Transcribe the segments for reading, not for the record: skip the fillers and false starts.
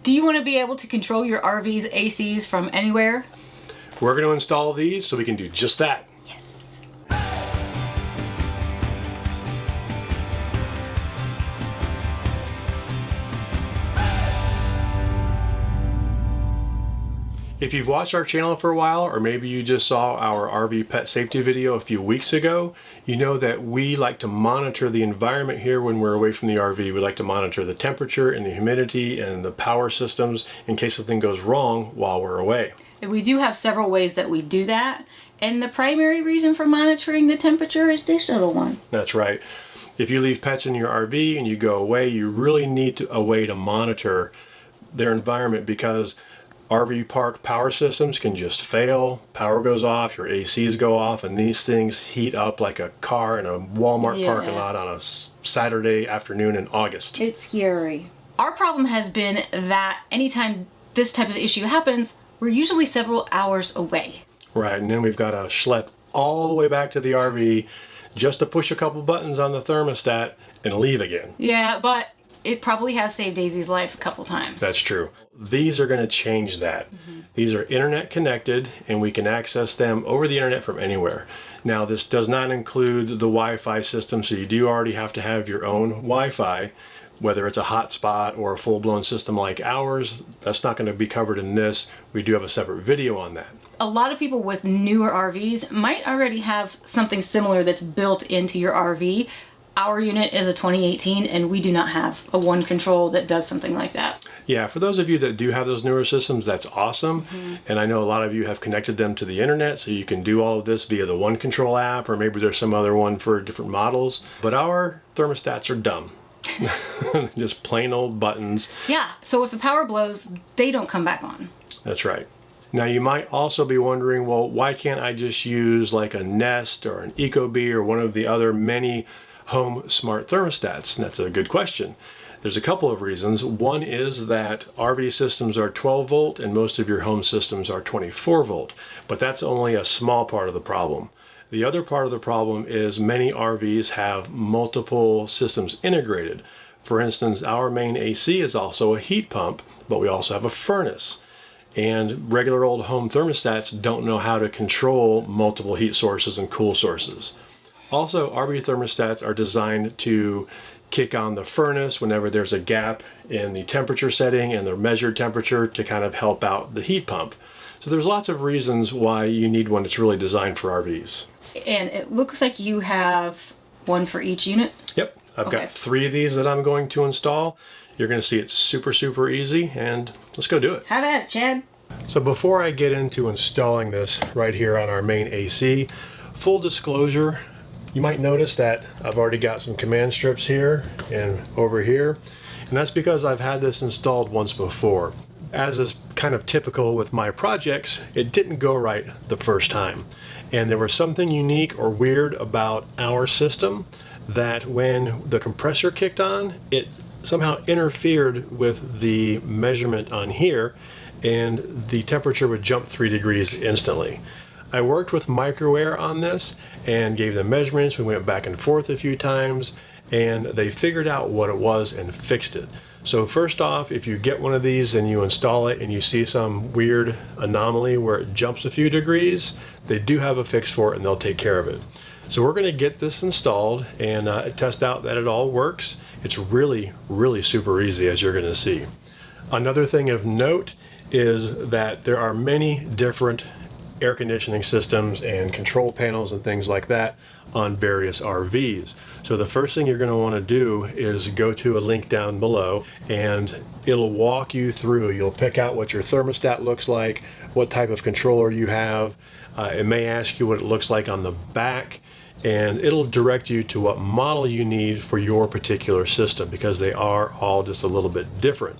Do you want to be able to control your RV's ACs from anywhere? We're going to install these so we can do just that. Yes. If you've watched our channel for a while, or maybe you just saw our RV pet safety video a few weeks ago, you know that we like to monitor the environment here when we're away from the RV. We like to monitor the temperature and the humidity and the power systems in case something goes wrong while we're away. And we do have several ways that we do that. And the primary reason for monitoring the temperature is this little one. That's right. If you leave pets in your RV and you go away, you really need a way to monitor their environment, because RV park power systems can just fail. Power goes off, your ACs go off, and these things heat up like a car in a Walmart parking lot on a Saturday afternoon in August. It's scary. Our problem has been that anytime this type of issue happens, we're usually several hours away. Right, and then we've got to schlep all the way back to the RV just to push a couple buttons on the thermostat and leave again. Yeah, but it probably has saved Daisy's life a couple times. That's true. These are going to change that. These are internet connected, and we can access them over the internet from anywhere. Now, this does not include the Wi-Fi system, so you do already have to have your own Wi-Fi, whether it's a hotspot or a full-blown system like ours. That's not going to be covered in this. We do have a separate video on that. A lot of people with newer RVs might already have something similar that's built into your RV. Our unit is a 2018, and we do not have a one control that does something like that. Yeah, for those of you that do have those newer systems, that's awesome. And I know a lot of you have connected them to the internet, so you can do all of this via the One Control app, or maybe there's some other one for different models. But our thermostats are dumb. Just plain old buttons. Yeah, so if the power blows, they don't come back on. That's right. Now, you might also be wondering, well, why can't I just use like a Nest or an Ecobee or one of the other many home smart thermostats? And that's a good question. There's a couple of reasons. One is that RV systems are 12 volt and most of your home systems are 24 volt, but that's only a small part of the problem. The other part of the problem is many RVs have multiple systems integrated. For instance, our main AC is also a heat pump, but we also have a furnace. And regular old home thermostats don't know how to control multiple heat sources and cool sources. Also, RV thermostats are designed to kick on the furnace whenever there's a gap in the temperature setting and the measured temperature to kind of help out the heat pump. So there's lots of reasons why you need one that's really designed for RVs. And it looks like you have one for each unit? Yep, I've got 3 of these that I'm going to install. You're going to see it's super, super easy, and let's go do it. Have at it, Chad. So before I get into installing this right here on our main AC, full disclosure, you might notice that I've already got some command strips here and over here, and that's because I've had this installed once before. As is kind of typical with my projects, it didn't go right the first time. And there was something unique or weird about our system that when the compressor kicked on, it somehow interfered with the measurement on here, and the temperature would jump 3 degrees instantly. I worked with Firmware on this and gave them measurements. We went back and forth a few times, and they figured out what it was and fixed it. So first off, if you get one of these and you install it and you see some weird anomaly where it jumps a few degrees, they do have a fix for it and they'll take care of it. So we're going to get this installed and test out that it all works. It's really, really super easy, as you're going to see. Another thing of note is that there are many different air conditioning systems and control panels and things like that on various RVs. So the first thing you're going to want to do is go to a link down below, and it'll walk you through. You'll pick out what your thermostat looks like, what type of controller you have. It may ask you what it looks like on the back, and it'll direct you to what model you need for your particular system, because they are all just a little bit different.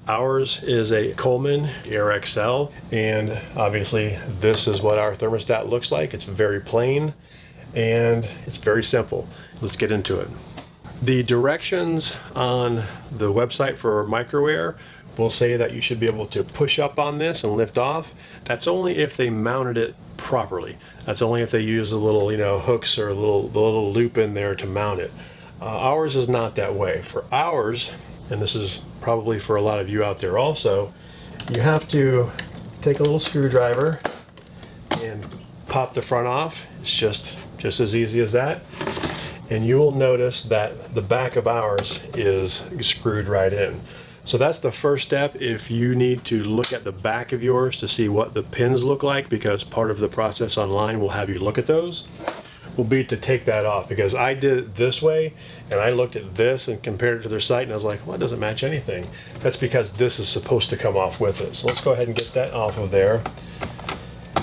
Ours is a Coleman Air XL, and obviously this is what our thermostat looks like. It's very plain and it's very simple. Let's get into it. The directions on the website for Firmware will say that you should be able to push up on this and lift off. That's only if they mounted it properly. That's only if they use the little, hooks or the little loop in there to mount it. Ours is not that way. For ours, and this is probably for a lot of you out there also, you have to take a little screwdriver and pop the front off. It's just as easy as that. And you will notice that the back of ours is screwed right in. So that's the first step if you need to look at the back of yours to see what the pins look like, because part of the process online will have you look at those, will be to take that off. Because I did it this way and I looked at this and compared it to their site and I was like, well, it doesn't match anything. That's because this is supposed to come off with it. So let's go ahead and get that off of there.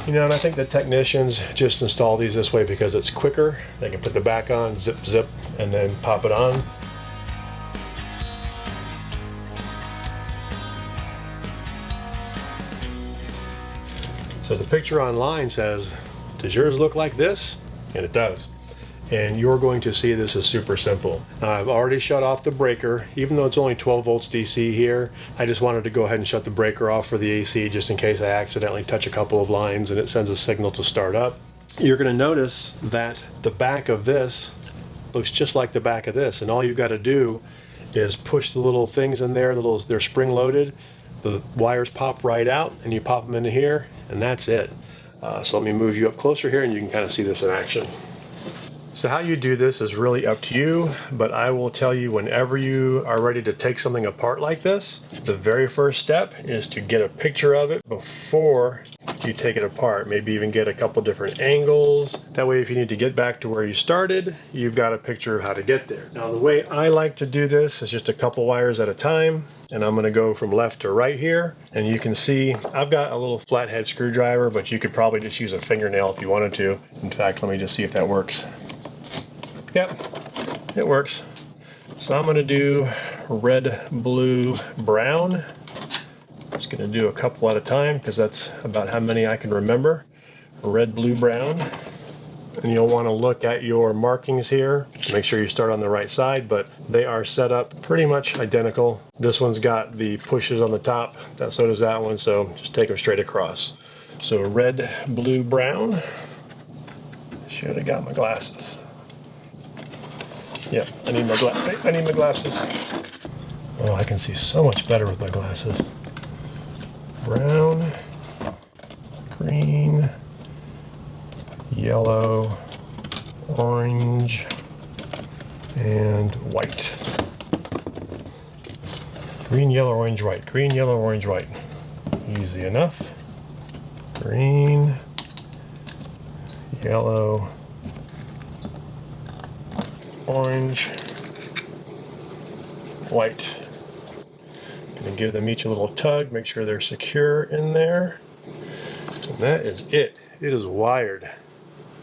You know, and I think the technicians just install these this way because it's quicker. They can put the back on, zip, zip, and then pop it on. So the picture online says, does yours look like this? And it does. And you're going to see this is super simple. I've already shut off the breaker. Even though it's only 12 volts DC here, I just wanted to go ahead and shut the breaker off for the AC just in case I accidentally touch a couple of lines and it sends a signal to start up. You're going to notice that the back of this looks just like the back of this, and all you've got to do is push the little things in there, they're spring loaded. The wires pop right out and you pop them into here, and that's it. So let me move you up closer here and you can kind of see this in action. So how you do this is really up to you, but I will tell you, whenever you are ready to take something apart like this, the very first step is to get a picture of it before you take it apart. Maybe even get a couple different angles. That way if you need to get back to where you started, you've got a picture of how to get there. Now the way I like to do this is just a couple wires at a time, and I'm going to go from left to right here. And you can see I've got a little flathead screwdriver, but you could probably just use a fingernail if you wanted to. In fact, let me just see if that works. Yep, it works. So I'm going to do red, blue, brown. Just going to do a couple at a time because that's about how many I can remember. Red, blue, brown. And you'll want to look at your markings here. Make sure you start on the right side, but they are set up pretty much identical. This one's got the pushes on the top, so does that one, so just take them straight across. So red, blue, brown. Should have got my glasses. Yeah, I need my glasses. Oh, I can see so much better with my glasses. Brown, green, yellow, orange, and white. Green, yellow, orange, white. Green, yellow, orange, white. Easy enough. Green, yellow, orange, white. Gonna give them each a little tug, make sure they're secure in there. And that is it. It is wired.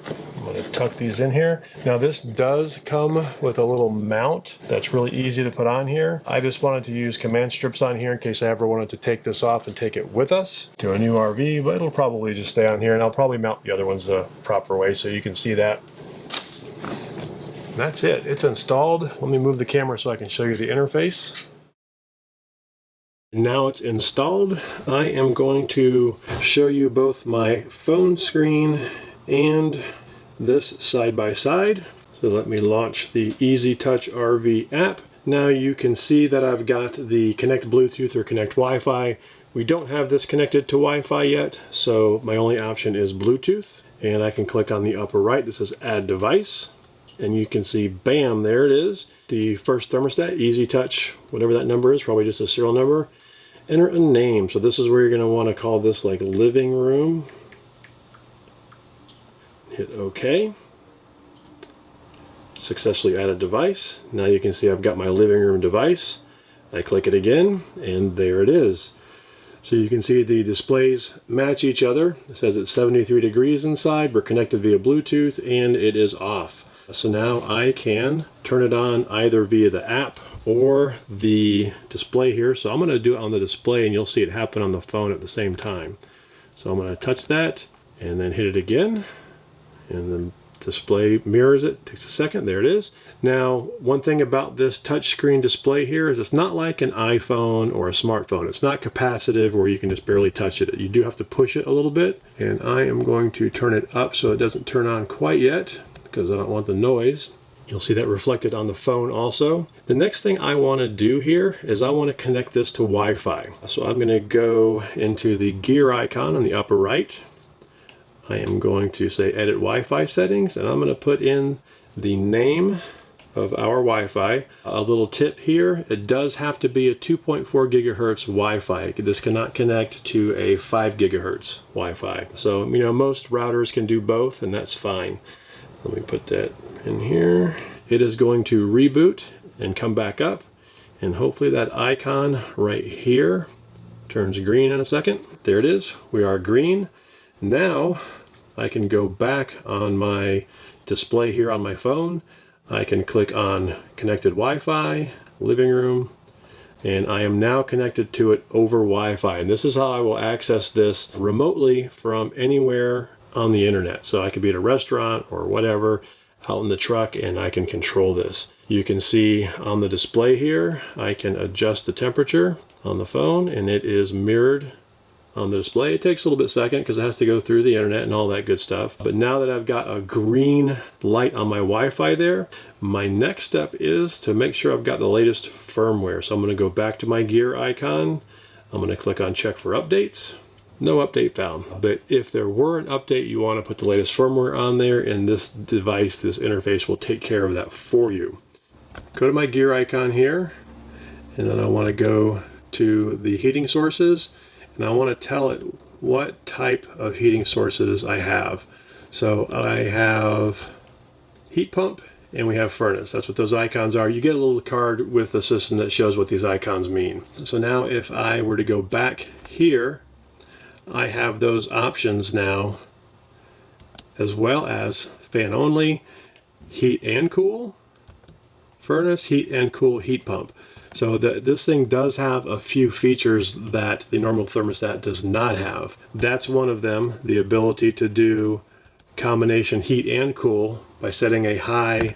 I'm going to tuck these in here. Now this does come with a little mount that's really easy to put on here. I just wanted to use command strips on here in case I ever wanted to take this off and take it with us to a new RV, but it'll probably just stay on here, and I'll probably mount the other ones the proper way so you can see that. That's it. It's installed. Let me move the camera so I can show you the interface. Now it's installed. I am going to show you both my phone screen and this side by side. So let me launch the Easy Touch RV app. Now you can see that I've got the Connect Bluetooth or Connect Wi-Fi. We don't have this connected to Wi-Fi yet, so my only option is Bluetooth. And I can click on the upper right. This is Add Device. And you can see, bam, there it is. The first thermostat, Easy Touch, whatever that number is, probably just a serial number. Enter a name. So this is where you're going to want to call this like living room. Hit OK. Successfully added device. Now you can see I've got my living room device. I click it again, and there it is. So you can see the displays match each other. It says it's 73 degrees inside. We're connected via Bluetooth, and it is off. So now I can turn it on either via the app or the display here. So I'm going to do it on the display, and you'll see it happen on the phone at the same time. So I'm going to touch that and then hit it again, and then display mirrors it. Takes a second. There it is. Now, one thing about this touchscreen display here is it's not like an iPhone or a smartphone. It's not capacitive where you can just barely touch it. You do have to push it a little bit, and I am going to turn it up so it doesn't turn on quite yet because I don't want the noise. You'll see that reflected on the phone also. The next thing I want to do here is I want to connect this to Wi-Fi. So I'm going to go into the gear icon on the upper right. I am going to say edit Wi-Fi settings, and I'm going to put in the name of our Wi-Fi. A little tip here, it does have to be a 2.4 gigahertz Wi-Fi. This cannot connect to a 5 gigahertz Wi-Fi. So, you know, most routers can do both, and that's fine. Let me put that in here. It is going to reboot and come back up, and hopefully that icon right here turns green in a second. There it is. We are green. Now I can go back on my display here on my phone. I can click on connected Wi-Fi, living room, and I am now connected to it over Wi-Fi. And this is how I will access this remotely from anywhere on the internet. So I could be at a restaurant or whatever, out in the truck, and I can control this. You can see on the display here, I can adjust the temperature on the phone, and it is mirrored on the display. It takes a little bit second because it has to go through the internet and all that good stuff. But now that I've got a green light on my Wi-Fi there, my next step is to make sure I've got the latest firmware. So I'm going to go back to my gear icon. I'm going to click on check for updates. No update found. But if there were an update, you want to put the latest firmware on there, and this device, this interface will take care of that for you. Go to my gear icon here, and then I want to go to the heating sources, and I want to tell it what type of heating sources I have. So I have heat pump and we have furnace. That's what those icons are. You get a little card with the system that shows what these icons mean. So now if I were to go back here, I have those options now, as well as fan only, heat and cool, furnace, heat and cool, heat pump. So this thing does have a few features that the normal thermostat does not have. That's one of them, the ability to do combination heat and cool by setting a high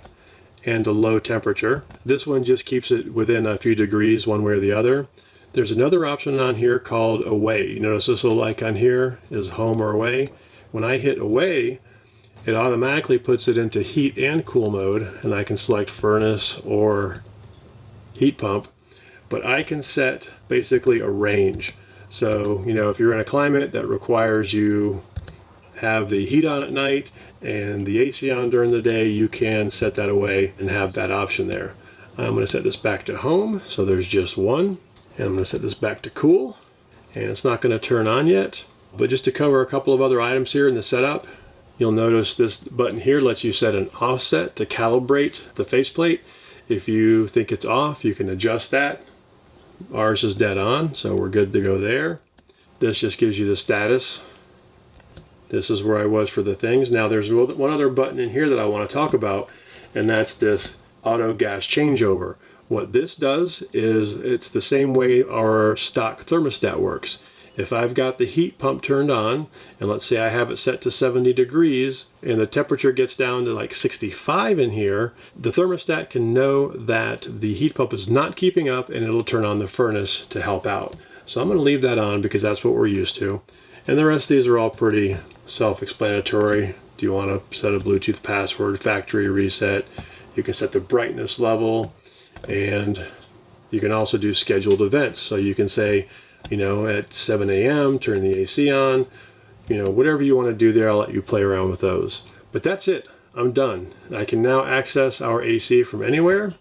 and a low temperature. This one just keeps it within a few degrees one way or the other. There's another option on here called away. You notice this little icon here is home or away. When I hit away, it automatically puts it into heat and cool mode, and I can select furnace or heat pump, but I can set basically a range. So, you know, if you're in a climate that requires you have the heat on at night and the AC on during the day, you can set that away and have that option there. I'm going to set this back to home, so there's just one, and I'm going to set this back to cool, and it's not going to turn on yet. But just to cover a couple of other items here in the setup, you'll notice this button here lets you set an offset to calibrate the faceplate. If you think it's off, you can adjust that. Ours is dead on, so we're good to go there. This just gives you the status. This is where I was for the things. Now there's one other button in here that I want to talk about, and that's this auto gas changeover. What this does is it's the same way our stock thermostat works. If I've got the heat pump turned on, and let's say I have it set to 70 degrees, and the temperature gets down to like 65 in here, the thermostat can know that the heat pump is not keeping up, and it'll turn on the furnace to help out. So I'm going to leave that on because that's what we're used to. And the rest of these are all pretty self-explanatory. Do you want to set a Bluetooth password, factory reset? You can set the brightness level, and you can also do scheduled events. So you can say, you know, at 7 a.m., turn the AC on, you know, whatever you want to do there, I'll let you play around with those. But that's it, I'm done. I can now access our AC from anywhere,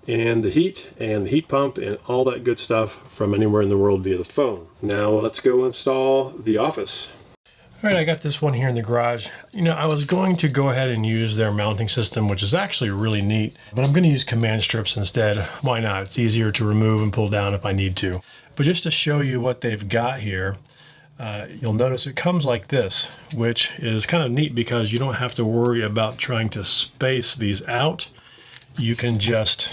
and the heat pump and all that good stuff from anywhere in the world via the phone. Now let's go install the office. All right, I got this one here in the garage. You know, I was going to go ahead and use their mounting system, which is actually really neat, but I'm going to use command strips instead. Why not? It's easier to remove and pull down if I need to. But just to show you what they've got here, you'll notice it comes like this, which is kind of neat because you don't have to worry about trying to space these out. You can just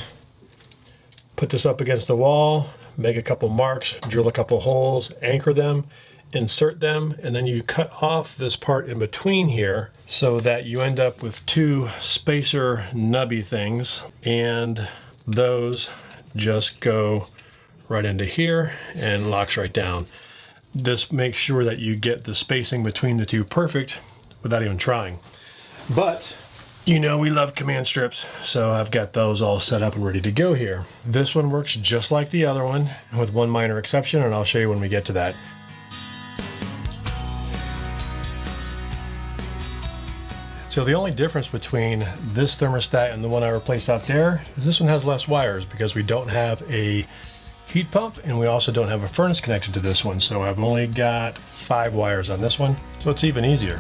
put this up against the wall, make a couple marks, drill a couple holes, anchor them, insert them, and then you cut off this part in between here so that you end up with two spacer nubby things, and those just go right into here and locks right down. This makes sure that you get the spacing between the two perfect without even trying. But You know we love command strips, so I've got those all set up and ready to go here. This one works just like the other one, with one minor exception, and I'll show you when we get to that. So the only difference between this thermostat and the one I replaced out there is this one has less wires because we don't have a heat pump and we also don't have a furnace connected to this one. So I've only got 5 wires on this one, so it's even easier.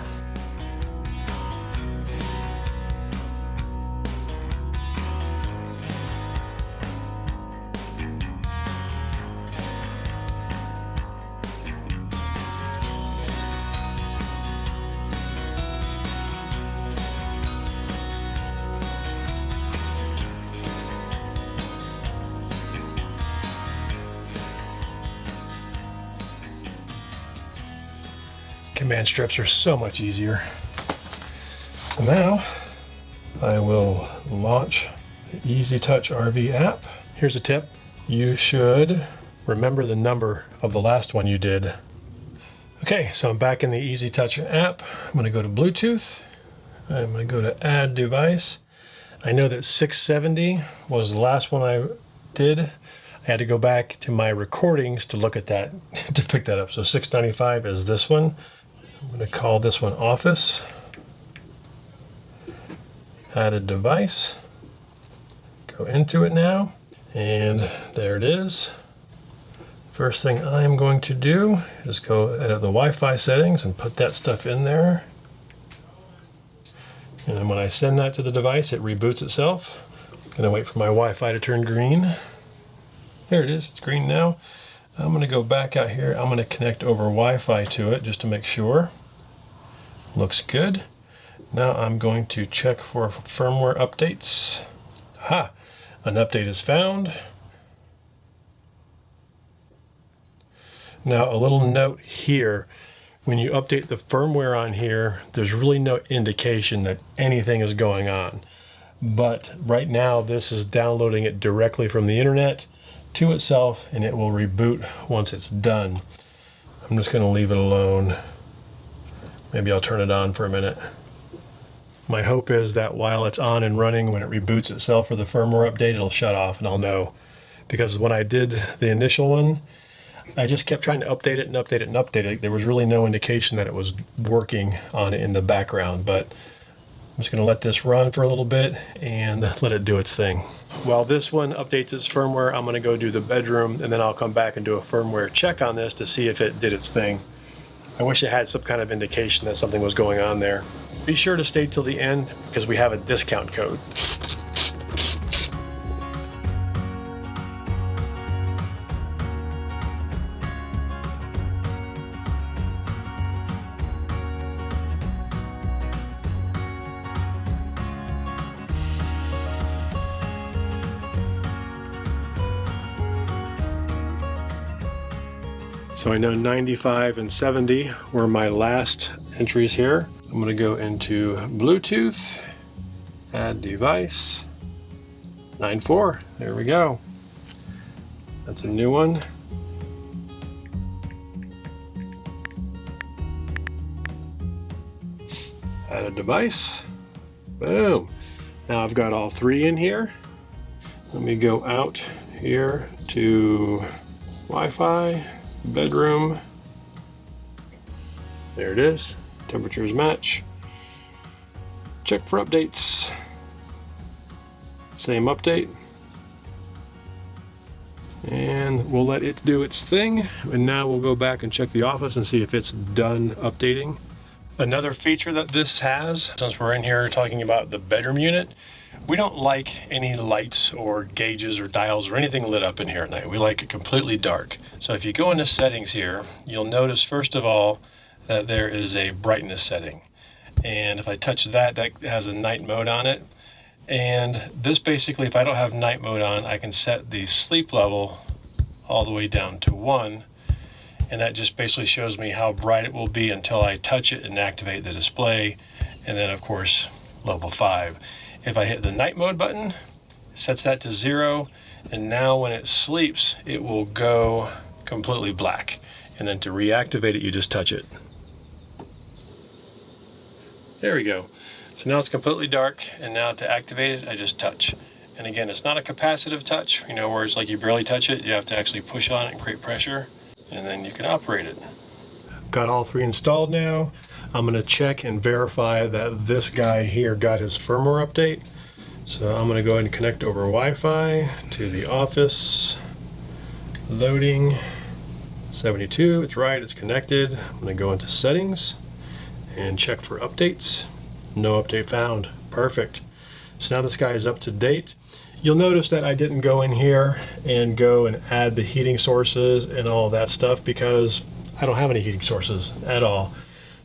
Command strips are so much easier. Now I will launch the Easy Touch RV app. Here's a tip. You should remember the number of the last one you did. Okay, so I'm back in the Easy Touch app. I'm going to go to Bluetooth. I'm going to go to Add Device. I know that 670 was the last one I did. I had to go back to my recordings to look at that, to pick that up. So 695 is this one. I'm going to call this one Office. Add a device. Go into it now. And there it is. First thing I'm going to do is go edit the Wi-Fi settings and put that stuff in there. And then when I send that to the device, it reboots itself. I'm going to wait for my Wi-Fi to turn green. There it is, it's green now. I'm going to go back out here. I'm going to connect over Wi-Fi to it just to make sure. Looks good. Now I'm going to check for firmware updates. Aha! An update is found. Now a little note here. When you update the firmware on here, there's really no indication that anything is going on. But right now this is downloading it directly from the internet to itself, and it will reboot once it's done. I'm just going to leave it alone. Maybe I'll turn it on for a minute. My hope is that while it's on and running, when it reboots itself for the firmware update, it'll shut off and I'll know. Because when I did the initial one, I just kept trying to update it and update it and update it. There was really no indication that it was working on it in the background, but I'm just going to let this run for a little bit and let it do its thing. While this one updates its firmware, I'm going to go do the bedroom, and then I'll come back and do a firmware check on this to see if it did its thing. I wish it had some kind of indication that something was going on there. Be sure to stay till the end because we have a discount code. So I know 95 and 70 were my last entries here. I'm going to go into Bluetooth, add device, 94. There we go. That's a new one. Add a device. Boom. Now I've got all 3 in here. Let me go out here to Wi-Fi. Bedroom. There it is. Temperatures match. Check for updates. Same update. And we'll let it do its thing. And now we'll go back and check the office and see if it's done updating. Another feature that this has, since we're in here talking about the bedroom unit, we don't like any lights or gauges or dials or anything lit up in here at night. We like it completely dark. So if you go into settings here, you'll notice first of all that there is a brightness setting. And if I touch that, that has a night mode on it. And this basically, if I don't have night mode on, I can set the sleep level all the way down to 1. And that just basically shows me how bright it will be until I touch it and activate the display. And then of course, level 5. If I hit the night mode button, it sets that to 0, and now when it sleeps, it will go completely black. And then to reactivate it, you just touch it. There we go. So now it's completely dark, and now to activate it, I just touch. And again, it's not a capacitive touch, you know, where it's like you barely touch it. You have to actually push on it and create pressure, and then you can operate it. Got all three installed now. I'm gonna check and verify that this guy here got his firmware update. So I'm gonna go ahead and connect over Wi-Fi to the office. Loading. 72, it's right, it's connected. I'm gonna go into settings and check for updates. No update found. Perfect. So now this guy is up to date. You'll notice that I didn't go in here and go and add the heating sources and all that stuff because I don't have any heating sources at all.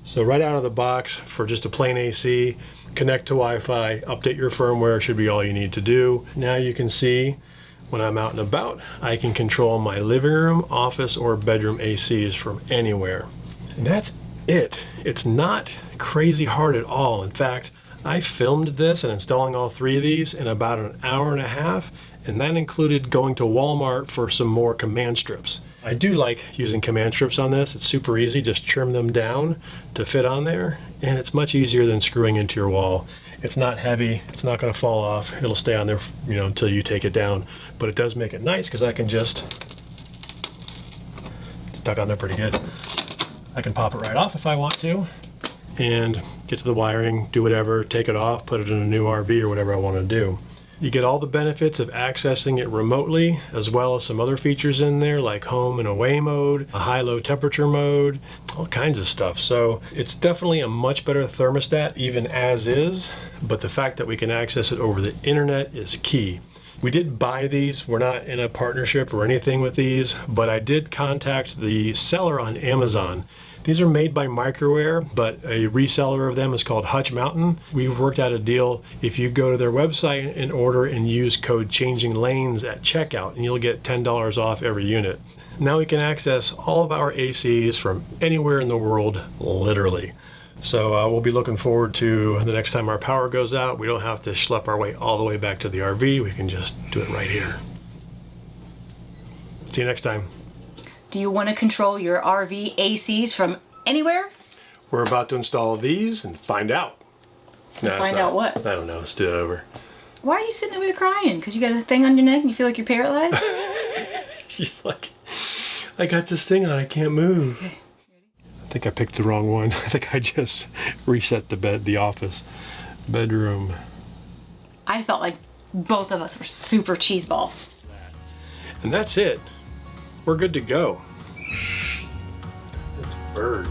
So right out of the box for just a plain AC, connect to Wi-Fi, update your firmware should be all you need to do. Now you can see when I'm out and about, I can control my living room, office, or bedroom ACs from anywhere. And that's it. It's not crazy hard at all. In fact, I filmed this and installing all three of these in about an hour and a half, and that included going to Walmart for some more command strips. I do like using command strips on this. It's super easy, just trim them down to fit on there, and it's much easier than screwing into your wall. It's not heavy, it's not gonna fall off. It'll stay on there, you know, until you take it down. But it does make it nice because I can just, it's stuck on there pretty good. I can pop it right off if I want to and get to the wiring, do whatever, take it off, put it in a new RV or whatever I wanna do. You get all the benefits of accessing it remotely, as well as some other features in there like home and away mode, a high-low temperature mode, all kinds of stuff. So it's definitely a much better thermostat even as is, but the fact that we can access it over the internet is key. We did buy these, we're not in a partnership or anything with these, but I did contact the seller on Amazon. These are made by Microware, but a reseller of them is called Hutch Mountain. We've worked out a deal. If you go to their website and order and use code Changing Lanes at checkout, and you'll get $10 off every unit. Now we can access all of our ACs from anywhere in the world, literally. So we'll be looking forward to the next time our power goes out. We don't have to schlep our way all the way back to the RV. We can just do it right here. See you next time. Do you want to control your RV ACs from anywhere? We're about to install these and find out. Find out what? I don't know. Let's do it over. Why are you sitting over there crying? Because you got a thing on your neck and you feel like you're paralyzed? She's like, I got this thing on. I can't move. Okay. I think I picked the wrong one. I think I just reset the bed, the office, bedroom. I felt like both of us were super cheeseball. And that's it. We're good to go. It's a bird.